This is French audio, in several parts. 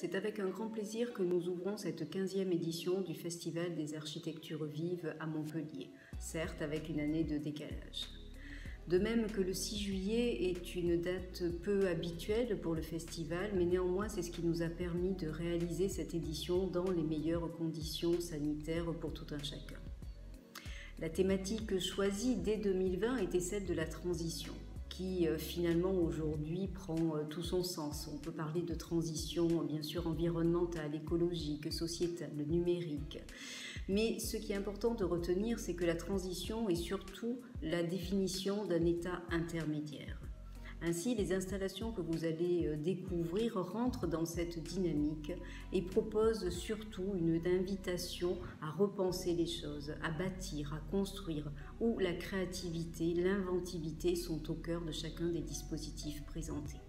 C'est avec un grand plaisir que nous ouvrons cette 15e édition du Festival des architectures vives à Montpellier, certes avec une année de décalage. De même que le 6 juillet est une date peu habituelle pour le festival, mais néanmoins c'est ce qui nous a permis de réaliser cette édition dans les meilleures conditions sanitaires pour tout un chacun. La thématique choisie dès 2020 était celle de la transition, qui finalement aujourd'hui prend tout son sens. On peut parler de transition bien sûr environnementale, écologique, sociétale, numérique. Mais ce qui est important de retenir, c'est que la transition est surtout la définition d'un état intermédiaire. Ainsi, les installations que vous allez découvrir rentrent dans cette dynamique et proposent surtout une invitation à repenser les choses, à bâtir, à construire, où la créativité, l'inventivité sont au cœur de chacun des dispositifs présentés.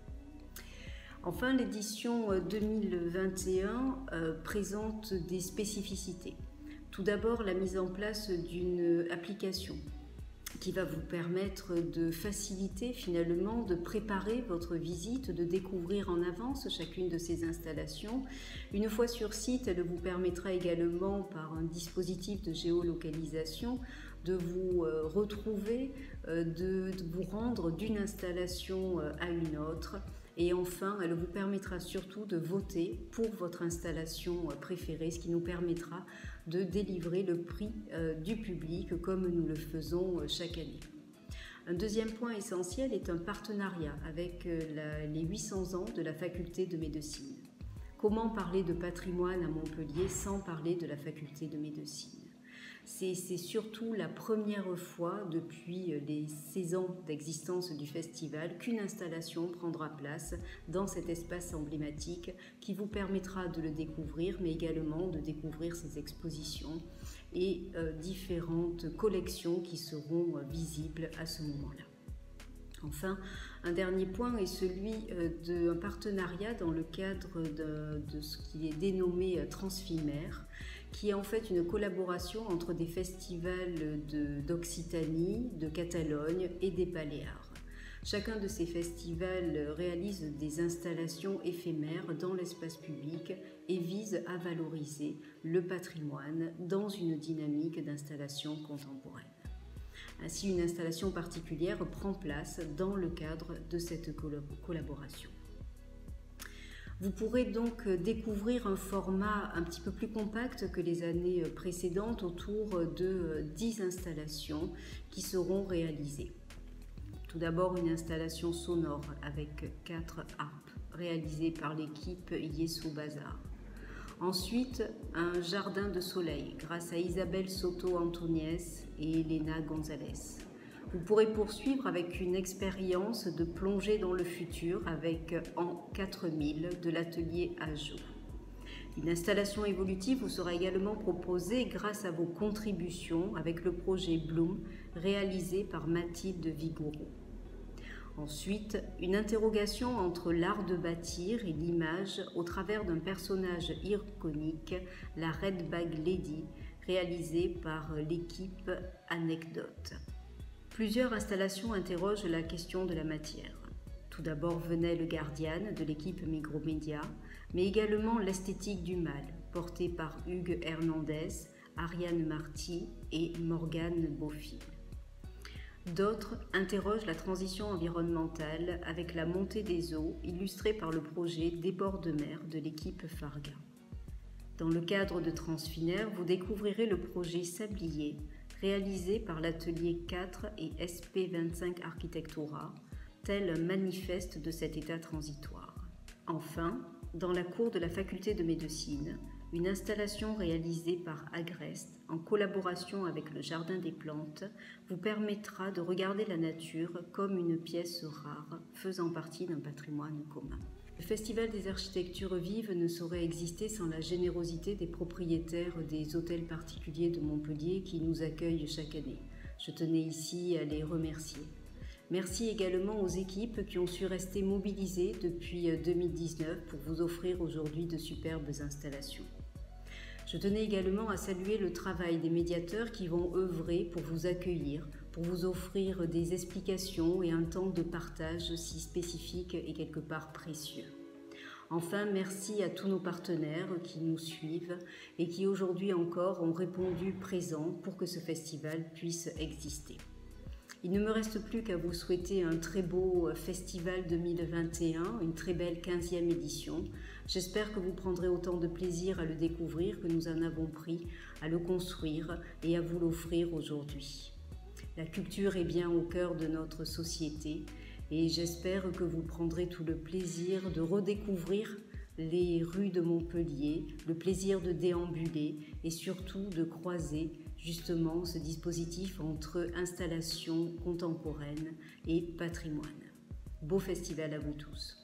Enfin, l'édition 2021 présente des spécificités. Tout d'abord, la mise en place d'une application qui va vous permettre de faciliter finalement, de préparer votre visite, de découvrir en avance chacune de ces installations. Une fois sur site, elle vous permettra également par un dispositif de géolocalisation de vous retrouver, de vous rendre d'une installation à une autre. Et enfin, elle vous permettra surtout de voter pour votre installation préférée, ce qui nous permettra de délivrer le prix du public comme nous le faisons chaque année. Un deuxième point essentiel est un partenariat avec les 800 ans de la faculté de médecine. Comment parler de patrimoine à Montpellier sans parler de la faculté de médecine ? C'est surtout la première fois depuis les 16 ans d'existence du festival qu'une installation prendra place dans cet espace emblématique qui vous permettra de le découvrir, mais également de découvrir ses expositions et différentes collections qui seront visibles à ce moment-là. Enfin, un dernier point est celui d'un partenariat dans le cadre de ce qui est dénommé Transfilmer, qui est en fait une collaboration entre des festivals d'Occitanie, de Catalogne et des Baléares. Chacun de ces festivals réalise des installations éphémères dans l'espace public et vise à valoriser le patrimoine dans une dynamique d'installation contemporaine. Ainsi, une installation particulière prend place dans le cadre de cette collaboration. Vous pourrez donc découvrir un format un petit peu plus compact que les années précédentes, autour de 10 installations qui seront réalisées. Tout d'abord, une installation sonore avec 4 harpes réalisées par l'équipe Yeso Bazar. Ensuite, un jardin de soleil grâce à Isabelle Soto-Antoniès et Elena Gonzalez. Vous pourrez poursuivre avec une expérience de plongée dans le futur avec En 4000 de l'atelier Ajo. Une installation évolutive vous sera également proposée grâce à vos contributions avec le projet Bloom réalisé par Mathilde Vigouroux. Ensuite, une interrogation entre l'art de bâtir et l'image au travers d'un personnage iconique, la Red Bag Lady, réalisée par l'équipe Anecdote. Plusieurs installations interrogent la question de la matière. Tout d'abord venait le Guardian de l'équipe Migromédia, mais également l'esthétique du mal, portée par Hugues Hernandez, Ariane Marty et Morgane Beaufil. D'autres interrogent la transition environnementale avec la montée des eaux, illustrée par le projet Des bords de mer de l'équipe Farga. Dans le cadre de Transfilmer, vous découvrirez le projet Sablier, réalisé par l'atelier 4 et SP25 Architectura, tel un manifeste de cet état transitoire. Enfin, dans la cour de la faculté de médecine, une installation réalisée par Agreste en collaboration avec le Jardin des Plantes vous permettra de regarder la nature comme une pièce rare faisant partie d'un patrimoine commun. Le Festival des architectures vives ne saurait exister sans la générosité des propriétaires des hôtels particuliers de Montpellier qui nous accueillent chaque année. Je tenais ici à les remercier. Merci également aux équipes qui ont su rester mobilisées depuis 2019 pour vous offrir aujourd'hui de superbes installations. Je tenais également à saluer le travail des médiateurs qui vont œuvrer pour vous accueillir, pour vous offrir des explications et un temps de partage si spécifique et quelque part précieux. Enfin, merci à tous nos partenaires qui nous suivent et qui aujourd'hui encore ont répondu présent pour que ce festival puisse exister. Il ne me reste plus qu'à vous souhaiter un très beau festival 2021, une très belle 15e édition. J'espère que vous prendrez autant de plaisir à le découvrir que nous en avons pris à le construire et à vous l'offrir aujourd'hui. La culture est bien au cœur de notre société et j'espère que vous prendrez tout le plaisir de redécouvrir les rues de Montpellier, le plaisir de déambuler et surtout de croiser justement ce dispositif entre installation contemporaine et patrimoine. Beau festival à vous tous.